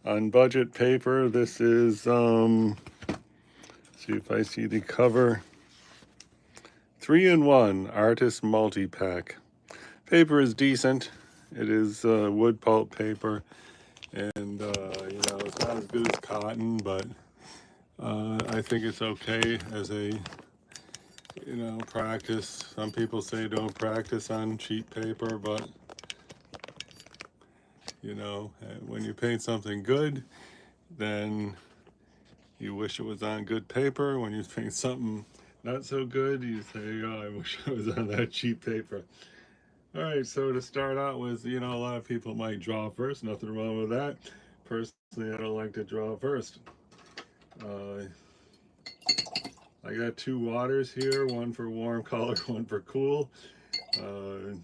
on budget paper. This is, see if I see the cover, 3-in-1 Artist Multi-Pack. Paper is decent. It is wood pulp paper, and it's not as good as cotton, but I think it's okay as a practice. Some people say don't practice on cheap paper, but when you paint something good, then you wish it was on good paper. When you paint something not so good, you say, oh, I wish it was on that cheap paper. All right, so to start out with, a lot of people might draw first. Nothing wrong with that. Personally, I don't like to draw first. Uh, I got two waters here, one for warm color, one for cool. Uh,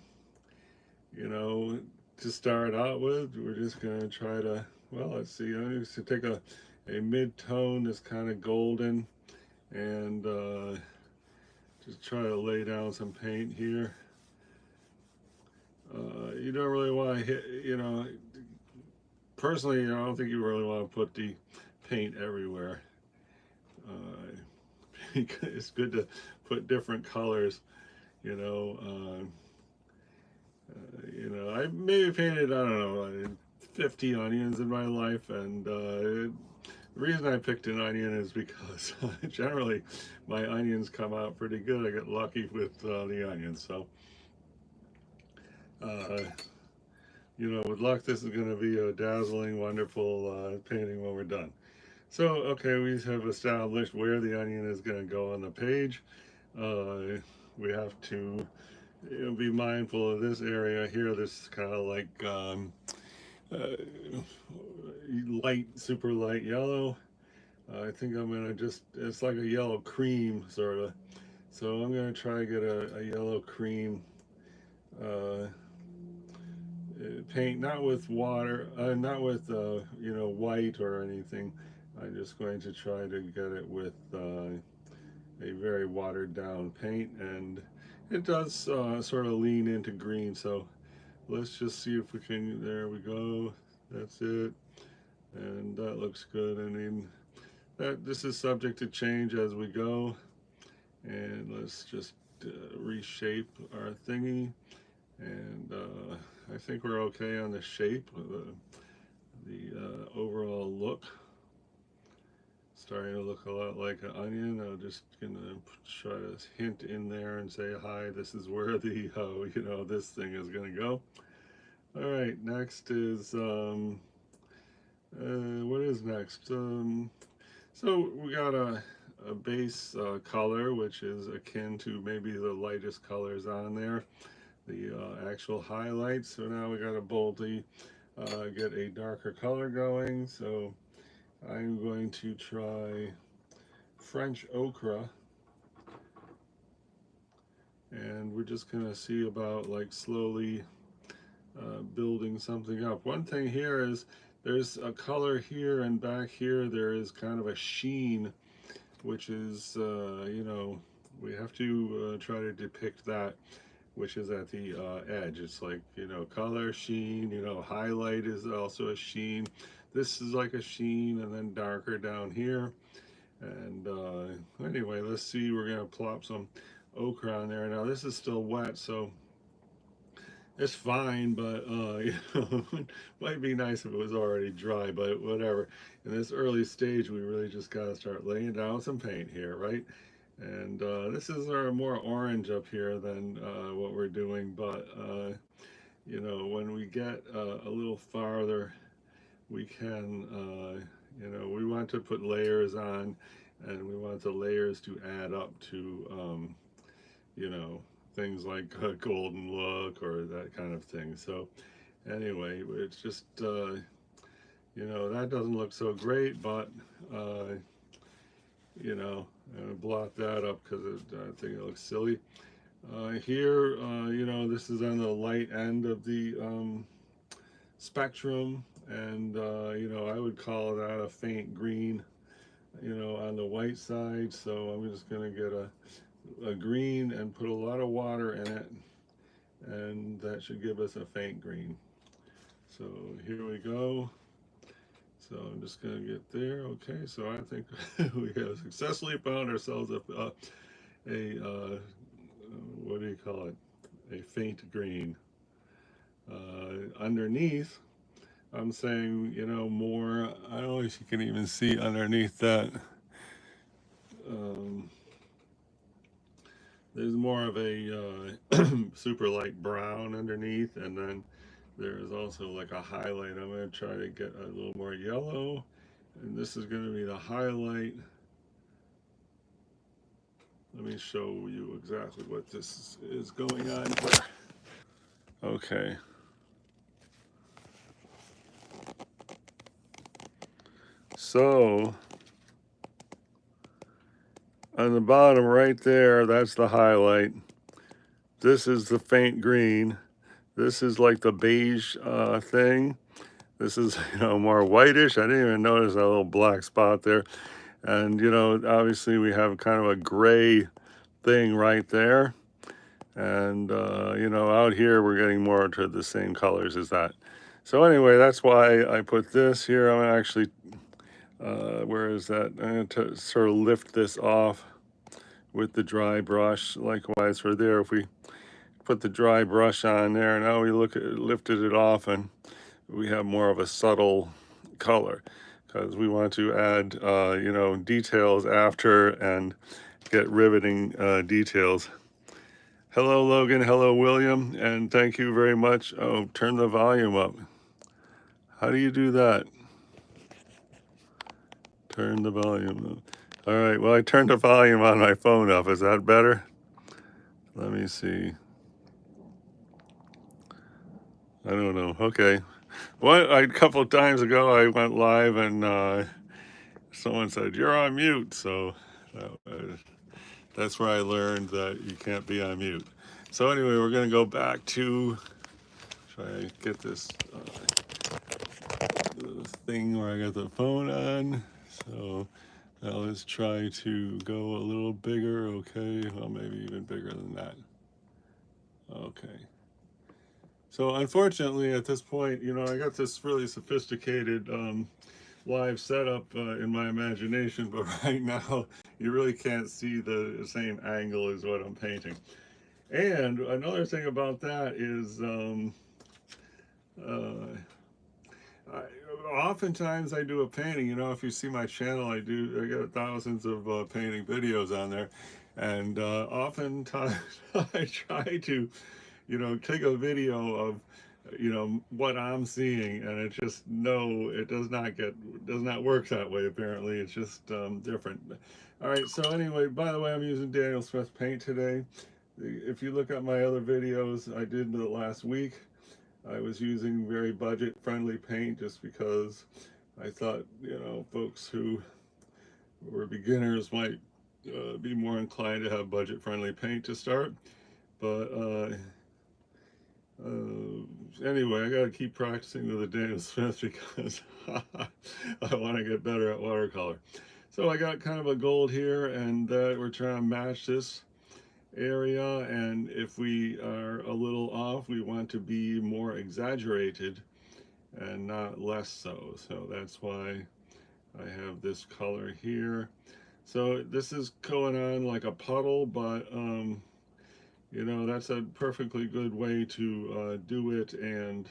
you know, to start out with, we're just gonna try to, well, let's see, I'm just gonna take a mid-tone that's kind of golden, and just try to lay down some paint here. You don't really want to hit, personally, I don't think you really want to put the paint everywhere. Uh, it's good to put different colors, you know. I maybe painted, I don't know, 50 onions in my life, and the reason I picked an onion is because generally my onions come out pretty good. I get lucky with the onions, so uh, with luck, this is going to be a dazzling, wonderful painting when we're done. So, okay, we have established where the onion is going to go on the page. We have to be mindful of this area here. This is kind of like uh, light, super light yellow. I think I'm going to it's like a yellow cream, sort of. So I'm going to try to get a yellow cream uh, paint, not with water, not with white or anything. I'm just going to try to get it with a very watered down paint, and it does sort of lean into green. So let's just see if we can. There we go. That's it, and that looks good. I mean, this is subject to change as we go, and let's just reshape our thingy. And I think we're okay on the shape, the overall look. Starting to look a lot like an onion. I'm just gonna try to hint in there and say, hi, this is where the, this thing is gonna go. All right, next is, what is next? So we got a base color, which is akin to maybe the lightest colors on there, the actual highlights. So now we got to boldly get a darker color going. So I'm going to try French ochre, and we're just going to see about like slowly building something up. One thing here is there's a color here, and back here there is kind of a sheen, which is we have to try to depict that, which is at the edge. It's like, color, sheen, highlight is also a sheen. This is like a sheen, and then darker down here. And anyway, let's see, we're gonna plop some ochre on there. Now this is still wet, so it's fine, but might be nice if it was already dry, but whatever. In this early stage, we really just gotta start laying down some paint here, right? And this is our more orange up here than what we're doing, but when we get a little farther, we can, we want to put layers on, and we want the layers to add up to, things like a golden look or that kind of thing. So anyway, it's just, that doesn't look so great, but, I'm gonna blot that up because I think it looks silly. Here, this is on the light end of the spectrum, and I would call that a faint green, on the white side. So I'm just gonna get a green and put a lot of water in it, and that should give us a faint green. So here we go. So I'm just going to get there. Okay, so I think we have successfully found ourselves what do you call it? A faint green. Underneath, I'm saying, more. I don't know if you can even see underneath that. Um, there's more of a super light brown underneath, and then there is also like a highlight. I'm going to try to get a little more yellow, and this is going to be the highlight. Let me show you exactly what this is going on here. Okay. So, on the bottom right there, that's the highlight. This is the faint green. This is like the beige thing. This is, more whitish. I didn't even notice that little black spot there. And, obviously we have kind of a gray thing right there. And, out here we're getting more to the same colors as that. So anyway, that's why I put this here. I'm actually, where is that? I'm going to sort of lift this off with the dry brush. Likewise for there, if we put the dry brush on there, now we lifted it off, and we have more of a subtle color because we want to add, details after and get riveting details. Hello, Logan. Hello, William. And thank you very much. Oh, turn the volume up. How do you do that? Turn the volume up. All right. Well, I turned the volume on my phone up. Is that better? Let me see. I don't know. Okay. A couple of times ago, I went live and someone said, "You're on mute." So that's where I learned that you can't be on mute. So anyway, we're going to go back to try to get this thing where I got the phone on. So now let's try to go a little bigger. Okay, well, maybe even bigger than that. Okay. So unfortunately, at this point, I got this really sophisticated live setup in my imagination, but right now you really can't see the same angle as what I'm painting. And another thing about that is oftentimes I do a painting. If you see my channel, I got thousands of painting videos on there, and oftentimes I try to, take a video of, what I'm seeing, and it just it does not work that way. Apparently, it's just different. All right. So anyway, by the way, I'm using Daniel Smith paint today. If you look at my other videos I did the last week, I was using very budget-friendly paint just because I thought, folks who were beginners might be more inclined to have budget-friendly paint to start. But anyway, I got to keep practicing with the Daniel Smith because I want to get better at watercolor. So I got kind of a gold here, and we're trying to match this area, and if we are a little off, we want to be more exaggerated and not less so. So that's why I have this color here. So this is going on like a puddle, but that's a perfectly good way to do it. And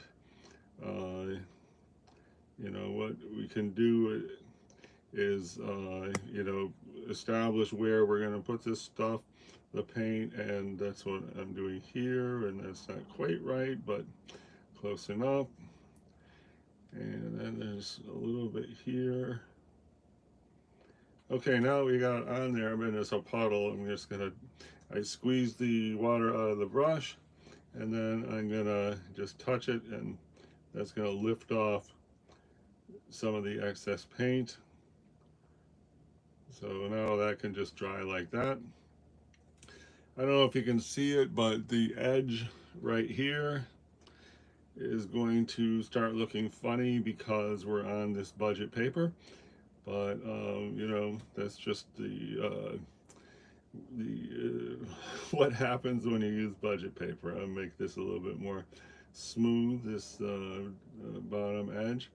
what we can do is establish where we're going to put this stuff, the paint, and that's what I'm doing here. And that's not quite right, but close enough. And then there's a little bit here. Okay, now we got on there. I'm in this a puddle. I squeeze the water out of the brush, and then I'm gonna just touch it, and that's gonna lift off some of the excess paint. So now that can just dry like that. I don't know if you can see it, but the edge right here is going to start looking funny because we're on this budget paper. But that's just the what happens when you use budget paper. I'll make this a little bit more smooth, this bottom edge.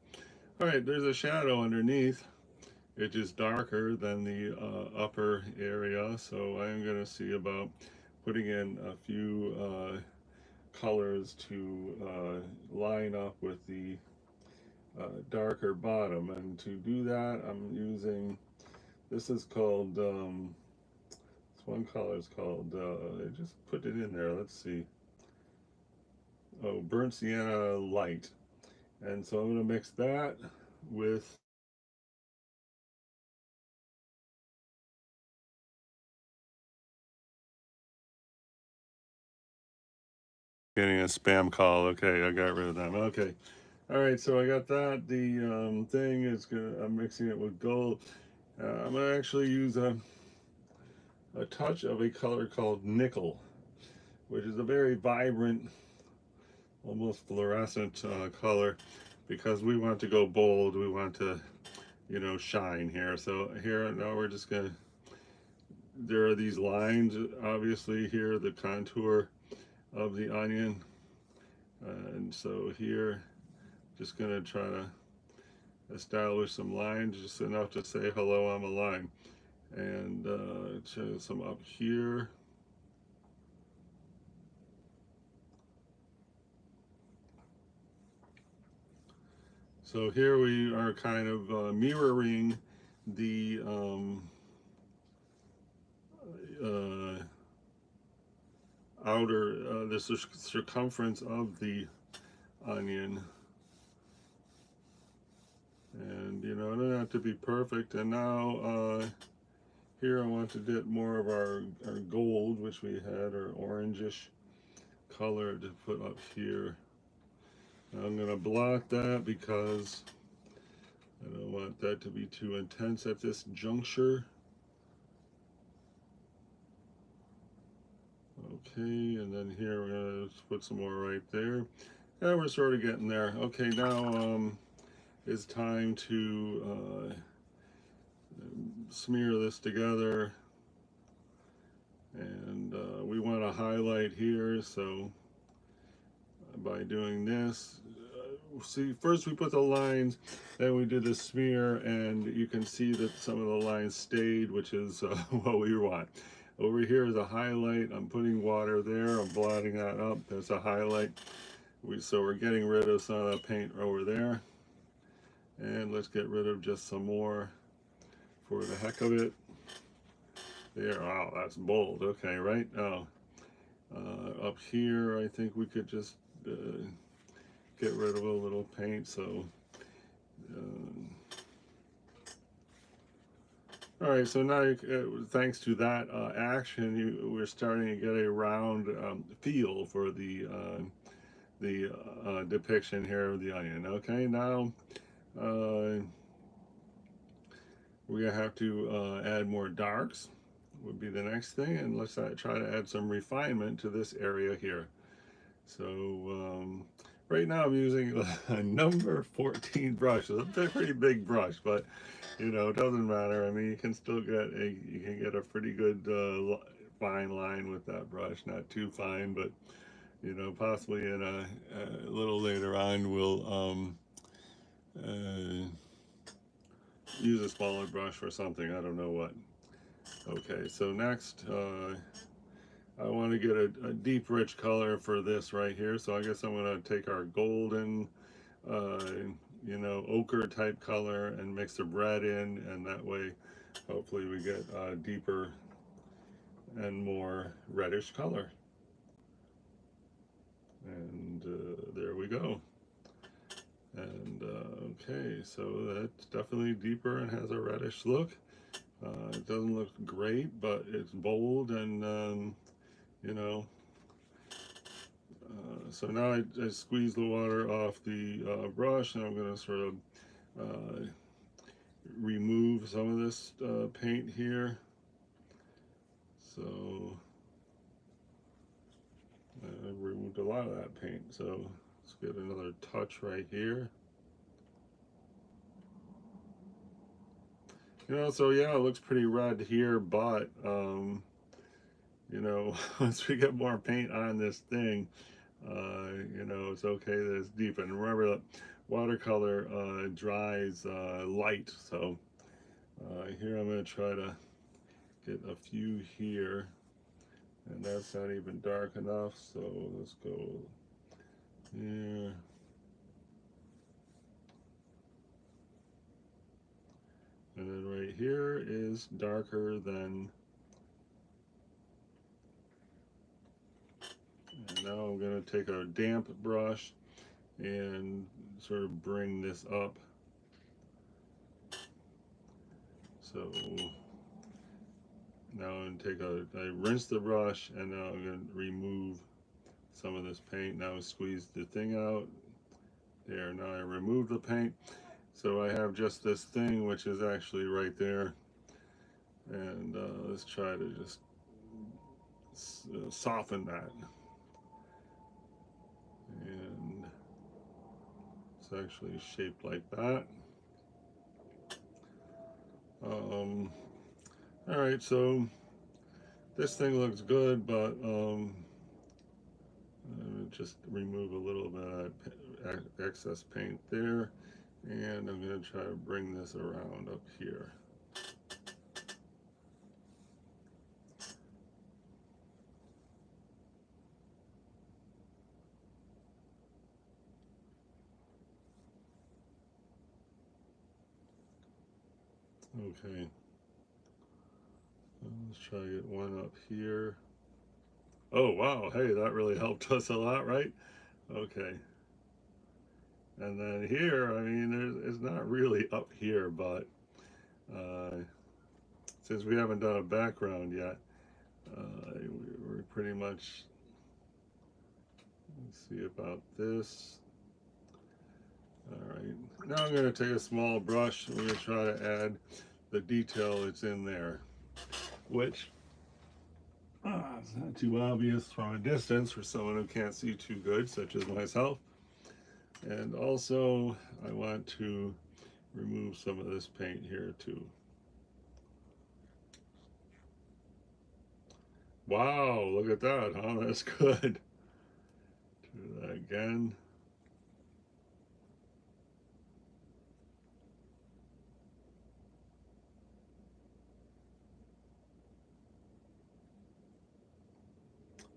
All right, there's a shadow underneath. It's just darker than the upper area, so I'm going to see about putting in a few colors to line up with the darker bottom. And to do that, I'm using, this is called, this one color is called, I just put it in there, let's see. Oh, burnt sienna light. And so I'm going to mix that with getting a spam call. Okay, I got rid of them. Okay. All right, so I got that. The thing is gonna, I'm mixing it with gold. I'm gonna actually use a touch of a color called nickel, which is a very vibrant, almost fluorescent color, because we want to go bold. We want to, you know, shine here. So here now we're just gonna. There are these lines, obviously here, the contour of the onion, and so here, just gonna try to establish some lines, just enough to say hello, I'm a line. And show some up here. So here we are kind of mirroring the uh, the circumference of the onion. And you know, it doesn't have to be perfect. And now here I want to get more of our gold, which we had, our orangish color to put up here. I'm going to blot that because I don't want that to be too intense at this juncture. Okay, and then here we're going to put some more right there. Yeah, we're sort of getting there. Okay, now it's time to smear this together. And we want to highlight here, so by doing this, see, first we put the lines, then we did the smear, and you can see that some of the lines stayed, which is what we want. Over here is a highlight. I'm putting water there. I'm blotting that up. That's a highlight. So we're getting rid of some of the paint over there. And let's get rid of just some more for the heck of it. There, wow, that's bold. Okay, right? Oh, up here, I think we could just get rid of a little paint. So all right, so now thanks to that action, we're starting to get a round feel for the depiction here of the onion. Okay, now we're gonna have to add more darks. Would be the next thing, and let's try to add some refinement to this area here. So right now I'm using a number 14 brush. It's a pretty big brush, but you know, it doesn't matter. I mean, you can still get a pretty good fine line with that brush. Not too fine, but you know, possibly in a little later on we'll uh, use a smaller brush for something. I don't know what. Okay, so next I want to get a deep rich color for this right here. So I guess I'm going to take our golden uh, you know, ochre type color and mix the red in, and that way hopefully we get a deeper and more reddish color. And there we go. And okay, so that's definitely deeper and has a reddish look. It doesn't look great, but it's bold, and you know, so now I squeeze the water off the brush, and I'm going to sort of uh, remove some of this paint here. So I removed a lot of that paint. So let's get another touch right here. You know, so yeah, it looks pretty red here, but you know, once we get more paint on this thing, you know, it's okay that it's deep. And remember that watercolor dries light. So here I'm going to try to get a few here, and that's not even dark enough, so let's go here. And then right here is darker than, and now I'm going to take a damp brush and sort of bring this up. So now I'm going to I rinse the brush, and now I'm going to remove some of this paint. Now squeeze the thing out. There, now I remove the paint. So I have just this thing, which is actually right there. And let's try to just soften that. And it's actually shaped like that. All right, so this thing looks good, but just remove a little bit of excess paint there, and I'm going to try to bring this around up here. Okay, let's try to get one up here. Oh wow, hey, that really helped us a lot, right? Okay. And then here, I mean, it's not really up here, but uh, since we haven't done a background yet, we're pretty much, let's see about this. All right, now I'm going to take a small brush and we're going to try to add the detail that's in there, which it's not too obvious from a distance for someone who can't see too good, such as myself. And also, I want to remove some of this paint here too. Wow, look at that, huh? That's good. Do that again.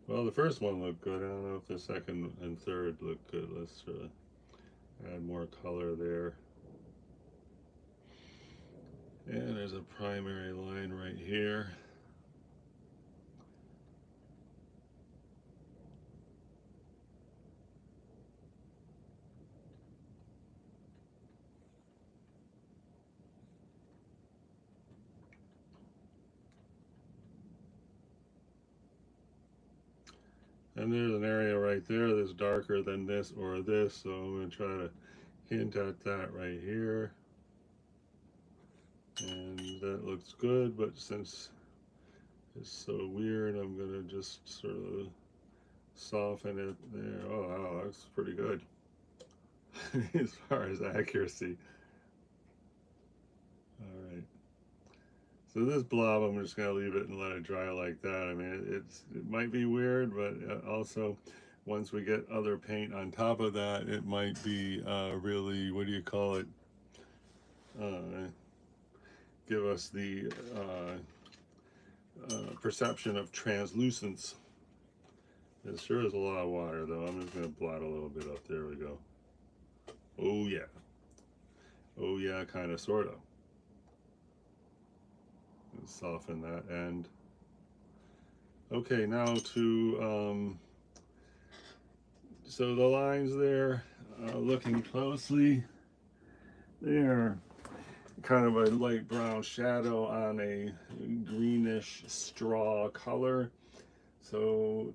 Well, the first one looked good. I don't know if the second and third look good. Let's add more color there. And there's a primary line right here. And there's an area right there that's darker than this or this, so I'm going to try to hint at that right here. And that looks good, but since it's so weird, I'm going to just sort of soften it there. Oh, wow, that's pretty good as far as accuracy. All right. So this blob, I'm just going to leave it and let it dry like that. I mean, it might be weird, but also once we get other paint on top of that, it might be really, what do you call it? Give us the perception of translucence. It sure is a lot of water, though. I'm just going to blot a little bit up. There we go. Oh, yeah. Oh, yeah, kind of, sort of. Soften that end. Okay, now to, so the lines there, looking closely, they're kind of a light brown shadow on a greenish straw color. So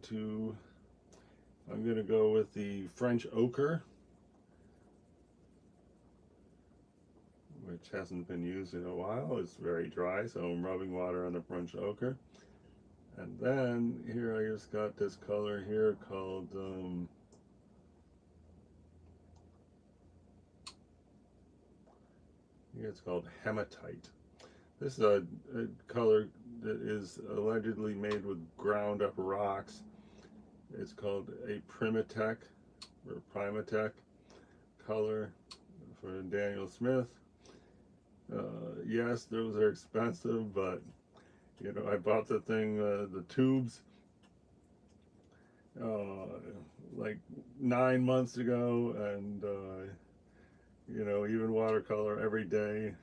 I'm going to go with the French ochre, which hasn't been used in a while. It's very dry, so I'm rubbing water on the French ochre. And then here I just got this color here called I think it's called hematite. This is a color that is allegedly made with ground up rocks. It's called a primatech or primatech watercolor for Daniel Smith. Yes, those are expensive, but you know, I bought the thing, the tubes, uh, like 9 months ago, and you know, even watercolor every day.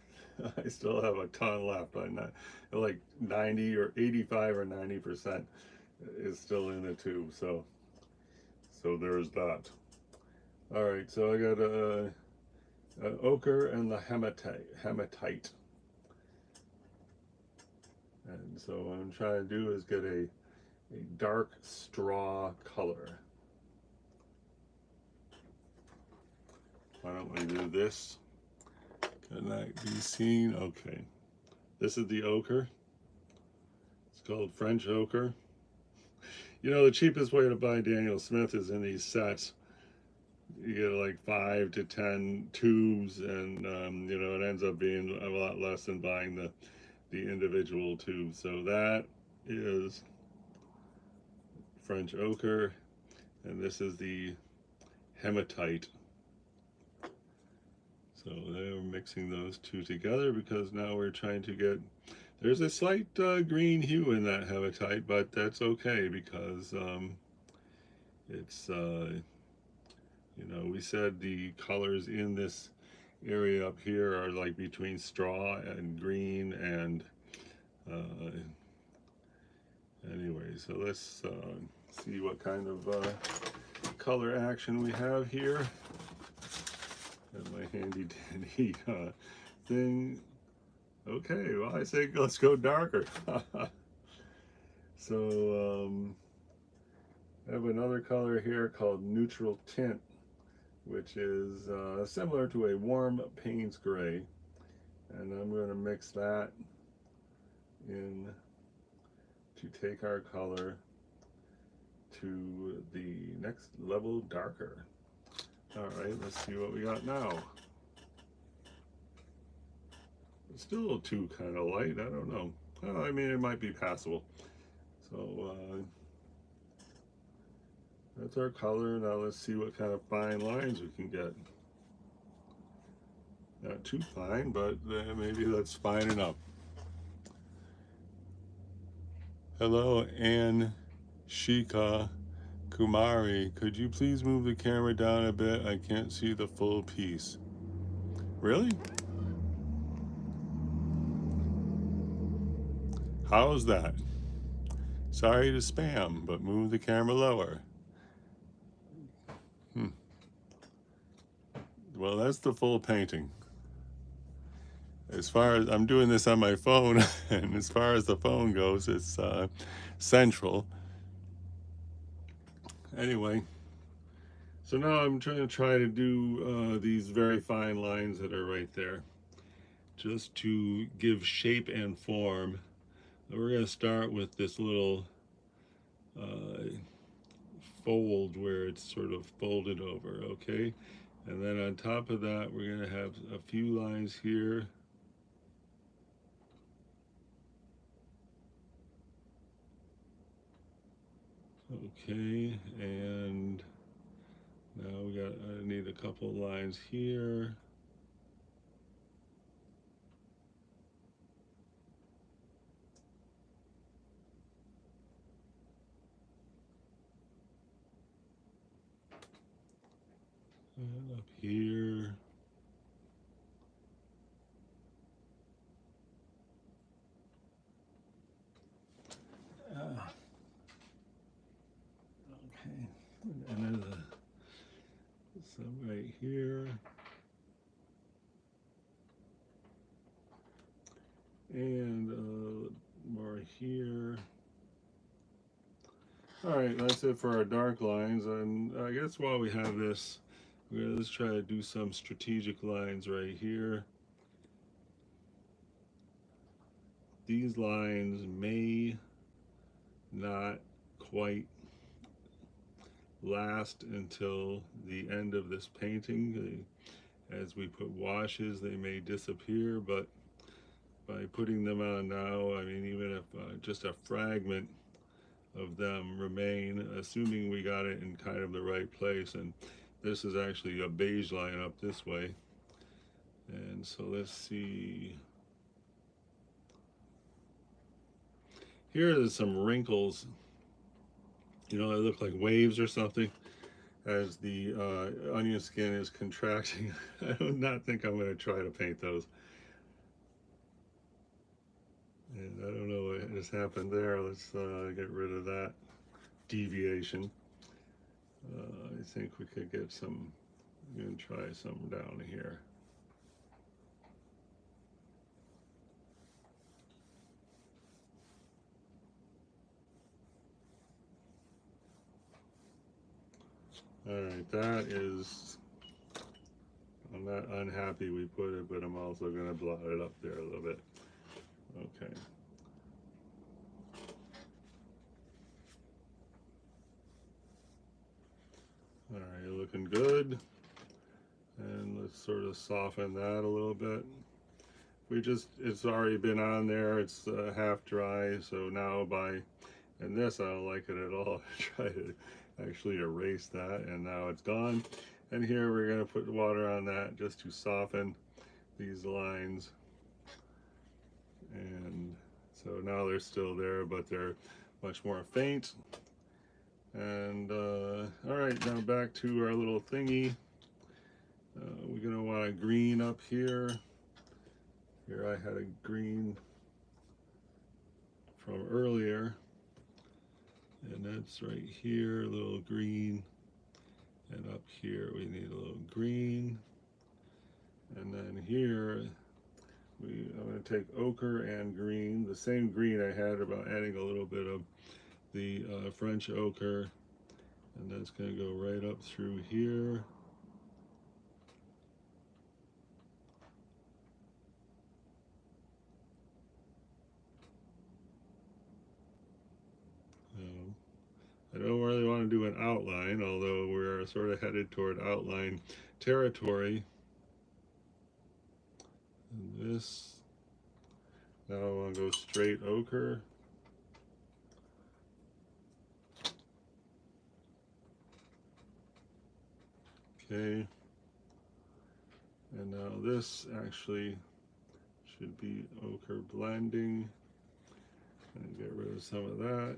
I still have a ton left. I'm not like 90 or 85 or 90% is still in the tube. So there's that. All right, so I got a ochre and the hematite. And so what I'm trying to do is get a dark straw color. Why don't we do this? Can that be seen? Okay. This is the ochre. It's called French ochre. You know, the cheapest way to buy Daniel Smith is in these sets. You get like 5 to 10 tubes, and you know, it ends up being a lot less than buying the individual tubes. So that is French ochre, and this is the hematite. So they're mixing those two together because now we're trying to get, there's a slight green hue in that hematite, but that's okay because it's, you know, we said the colors in this area up here are like between straw and green, and anyway, so let's see what kind of color action we have here. And my handy dandy thing. Okay, well, I say let's go darker. So I have another color here called neutral tint, which is similar to a warm Payne's gray, and I'm going to mix that in to take our color to the next level darker. All right, let's see what we got now. It's still too kind of light. I don't know. Oh, I mean, it might be passable. So that's our color. Now let's see what kind of fine lines we can get. Not too fine, but maybe that's fine enough. Hello, Ann Shika Kumari. Could you please move the camera down a bit? I can't see the full piece. Really? How's that? Sorry to spam, but move the camera lower. Well, that's the full painting. As far as I'm doing this on my phone, and as far as the phone goes, it's central. Anyway, so now I'm trying to do these very fine lines that are right there, just to give shape and form. We're going to start with this little fold where it's sort of folded over, okay? And then on top of that, we're going to have a few lines here. Okay, and now I need a couple lines here. And up here. Okay, and then some right here. And more here. All right, that's it for our dark lines. And I guess while we have this, let's try to do some strategic lines right here. These lines may not quite last until the end of this painting. As we put washes, they may disappear, but by putting them on now, I mean, even if just a fragment of them remain, assuming we got it in kind of the right place, and This is actually a beige line up this way. And so let's see. Here are some wrinkles. You know, they look like waves or something as the onion skin is contracting. I do not think I'm going to try to paint those. And I don't know what just happened there. Let's get rid of that deviation. I think we could get some, I'm going to try some down here. All right, that is, I'm not unhappy we put it, but I'm also going to blot it up there a little bit. Okay. All right, looking good. And let's sort of soften that a little bit. It's already been on there, it's half dry, so now and this I don't like it at all. Try to actually erase that, and now it's gone. And here we're going to put water on that just to soften these lines. And so now they're still there, but they're much more faint. And all right, now back to our little thingy. We're going to want a green up here. Here I had a green from earlier, and that's right here, a little green. And up here we need a little green. And then here I'm going to take ochre and green, the same green I had, about adding a little bit of the French ochre, and that's going to go right up through here. I don't really want to do an outline, although we're sort of headed toward outline territory. And this, now I want to go straight ochre. Okay. And now this actually should be ochre blending. And get rid of some of that.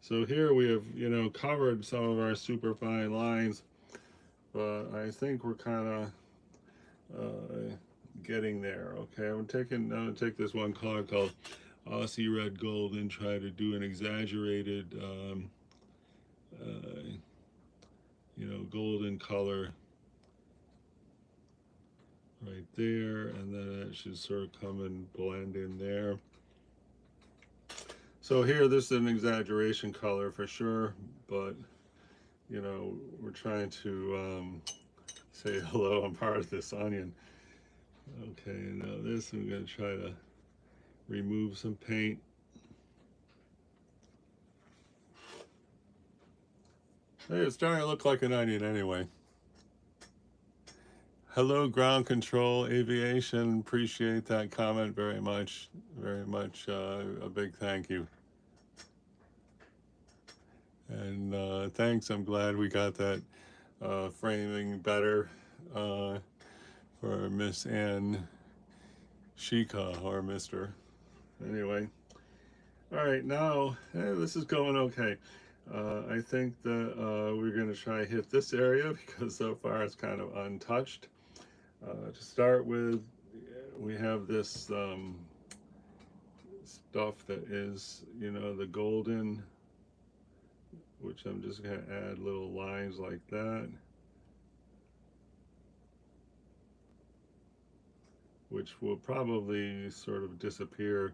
So here we have, you know, covered some of our super fine lines, but I think we're kind of getting there. Okay, I'm gonna take this one color called Aussie Red Gold and try to do an exaggerated, you know, golden color right there, and then it should sort of come and blend in there. So here, this is an exaggeration color for sure, but you know, we're trying to say hello, I'm part of this onion. Okay, now this, I'm going to try to remove some paint. Hey, it's starting to look like an onion anyway. Hello, ground control, aviation. Appreciate that comment very much. Very much. A big thank you. And thanks. I'm glad we got that framing better for Miss Ann Shika, or Mr. Anyway. All right, now this is going okay. I think that we're going to try to hit this area because so far it's kind of untouched. To start with, we have this stuff that is, you know, the golden, which I'm just going to add little lines like that, which will probably sort of disappear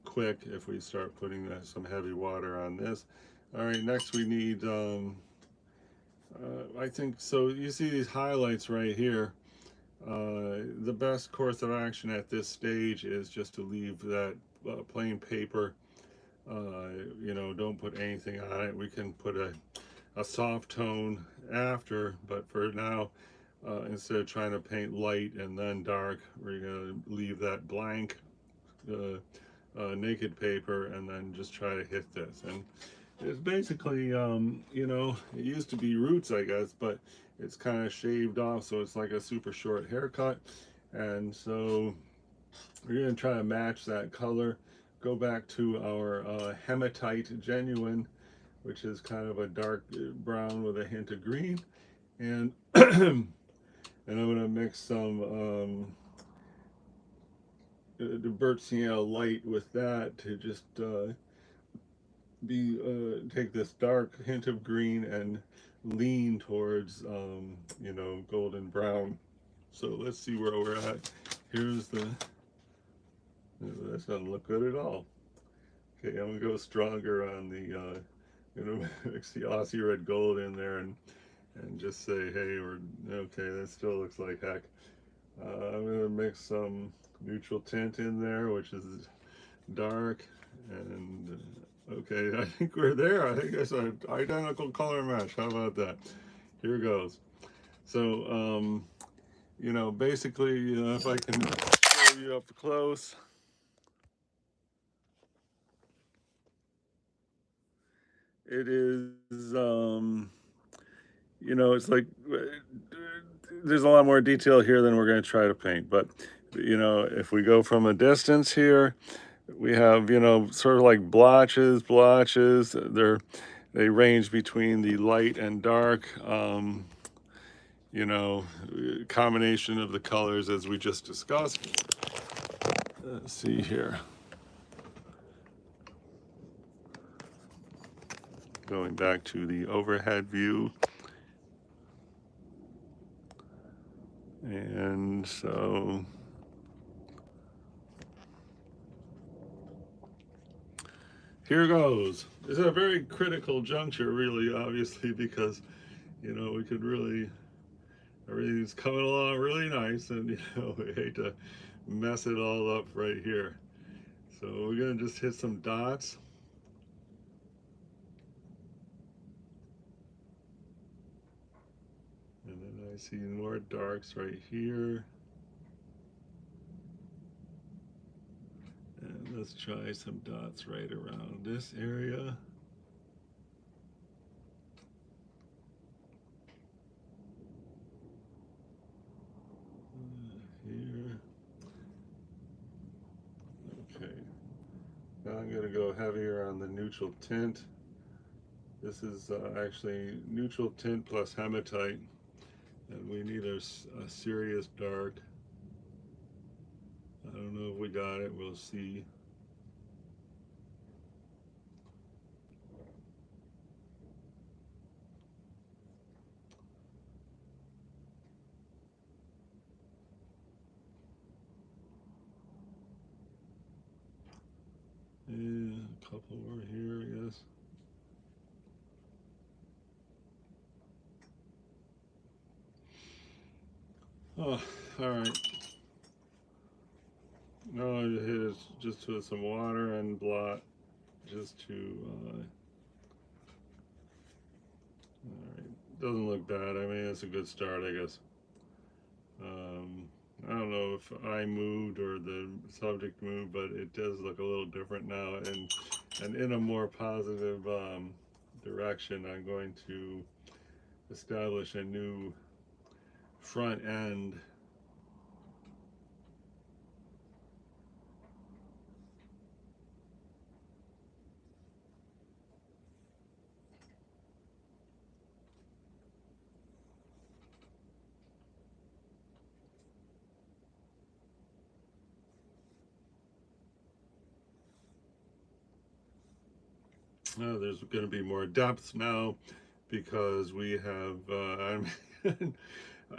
quick if we start putting some heavy water on this. All right, next we need, I think, so you see these highlights right here. The best course of action at this stage is just to leave that plain paper. You know, don't put anything on it. We can put a soft tone after, but for now, instead of trying to paint light and then dark, we're going to leave that blank naked paper and then just try to hit this. And it's basically, you know, it used to be roots, I guess, but it's kind of shaved off, so it's like a super short haircut. And so we're going to try to match that color. Go back to our hematite genuine, which is kind of a dark brown with a hint of green. And and I'm going to mix some the Berthier light with that to just take this dark hint of green and lean towards you know, golden brown. So let's see where we're at. Here's the, that doesn't look good at all. Okay, I'm gonna go stronger on the gonna mix the Aussie red gold in there and just say, hey, we're okay. That still looks like heck. I'm gonna mix some neutral tint in there, which is dark, and okay, I think we're there. I think it's an identical color match. How about that? Here goes. So, you know, basically, if I can show you up close, it is, you know, it's like there's a lot more detail here than we're going to try to paint. But, you know, if we go from a distance here, we have, you know, sort of like blotches. They range between the light and dark. You know, combination of the colors as we just discussed. Let's see here. Going back to the overhead view. And so here goes. It's a very critical juncture, really, obviously, because, you know, we could really, everything's coming along really nice, and, you know, we hate to mess it all up right here. So we're going to just hit some dots. And then I see more darks right here. And let's try some dots right around this area. Here. Okay. Now I'm going to go heavier on the neutral tint. This is actually neutral tint plus hematite. And we need a serious dark. I don't know if we got it. We'll see. Yeah, a couple more here, I guess. Oh, all right. No, I hit it just with some water and blot, just to. All right. Doesn't look bad. I mean, it's a good start, I guess. Um, I don't know if I moved or the subject moved, but it does look a little different now, and in a more positive direction. I'm going to establish a new front end. There's going to be more depth now because we have.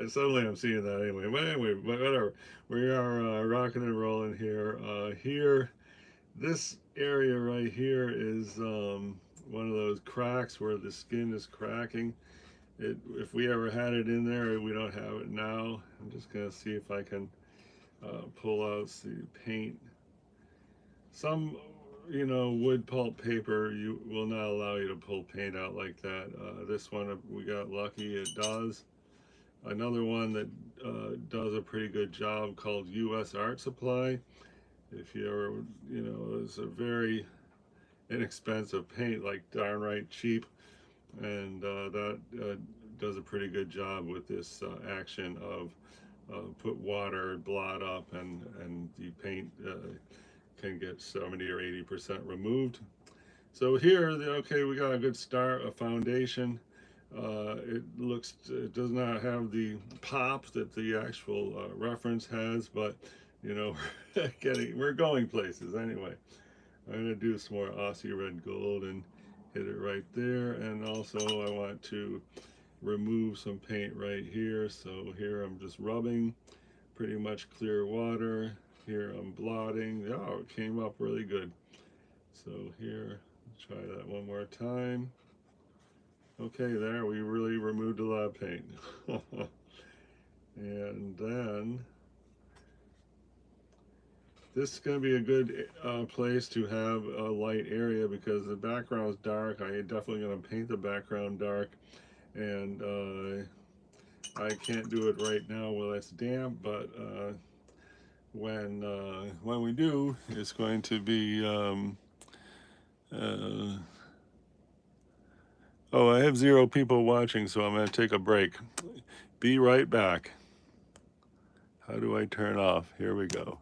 Suddenly I'm seeing that anyway. But anyway, whatever. We are rocking and rolling here. Here, this area right here is one of those cracks where the skin is cracking. If we ever had it in there, we don't have it now. I'm just gonna see if I can pull out the paint. Some, you know, wood pulp paper you will not allow you to pull paint out like that. This one we got lucky; it does. Another one that does a pretty good job called U.S. Art Supply. If you ever, you know, it's a very inexpensive paint, like darn right cheap, and that does a pretty good job with this action of put water, blot up, and the paint can get 70 or 80% removed. So here, okay, we got a good start, a foundation. It does not have the pop that the actual reference has, but you know, we're going places anyway. I'm gonna do some more Aussie red gold and hit it right there. And also I want to remove some paint right here. So here I'm just rubbing pretty much clear water. Here I'm blotting. Oh, it came up really good. So here, try that one more time. Okay, there, we really removed a lot of paint. And then, this is going to be a good place to have a light area because the background is dark. I am definitely going to paint the background dark. And I can't do it right now while it's damp, but when we do, it's going to be uh, oh, I have 0 people watching, so I'm going to take a break. Be right back. How do I turn off? Here we go.